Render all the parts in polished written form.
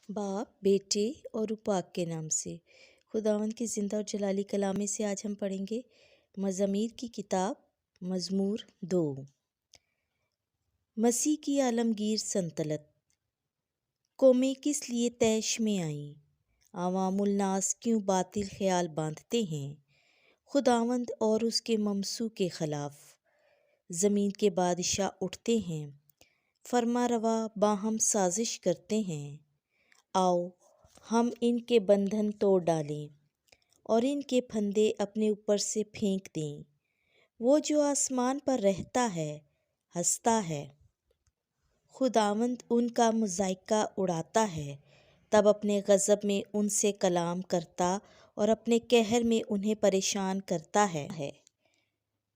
बाप, बेटे और रूह पाक के नाम से। खुदावंद की ज़िंदा और जलाली कलाम से आज हम पढ़ेंगे मज़ामीर की किताब मज़मूर 2। मसीह की आलमगीर संतलत। कौमें किस लिए तैश में आईं, आवामुल नास क्यों बातिल ख्याल बांधते हैं खुदावंद और उसके ममसू के ख़िलाफ़। ज़मीन के बादशाह उठते हैं, फरमा रवा बाहम साजिश करते हैं। आओ हम इनके बंधन तोड़ डालें और इनके फंदे अपने ऊपर से फेंक दें। वो जो आसमान पर रहता है हंसता है, खुदावंद उनका मुज़ाइका उड़ाता है, तब अपने गज़ब में उनसे कलाम करता और अपने कहर में उन्हें परेशान करता है।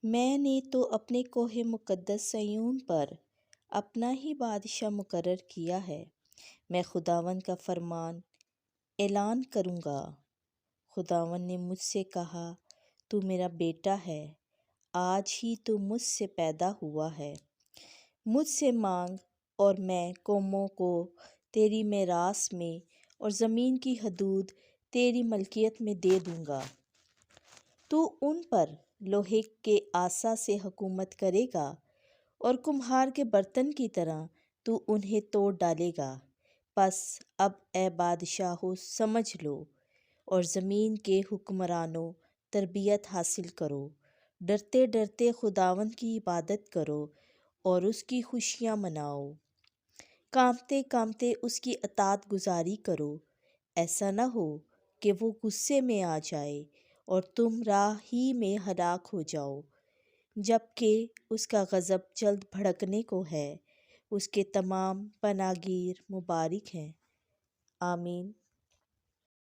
मैंने तो अपने कोहे मुक़द्दस सयून पर अपना ही बादशाह मुकर्रर किया है। मैं खुदावंद का फरमान ऐलान करूँगा। खुदावंद ने मुझसे कहा, तू मेरा बेटा है, आज ही तू मुझसे पैदा हुआ है। मुझसे मांग और मैं कौमों को तेरी मेरास में और ज़मीन की हदूद तेरी मलकियत में दे दूँगा। तू उन पर लोहे के आसा से हुकूमत करेगा और कुम्हार के बर्तन की तरह तू उन्हें तोड़ डालेगा। बस अब ए बादशाहो समझ लो और ज़मीन के हुक्मरानों तरबियत हासिल करो। डरते डरते खुदावंद की इबादत करो और उसकी खुशियाँ मनाओ। कांपते कांपते उसकी अतात गुजारी करो। ऐसा न हो कि वो गुस्से में आ जाए और तुम राह ही में हलाक हो जाओ, जबकि उसका गज़ब जल्द भड़कने को है। उसके तमाम पनागीर मुबारक हैं। आमीन।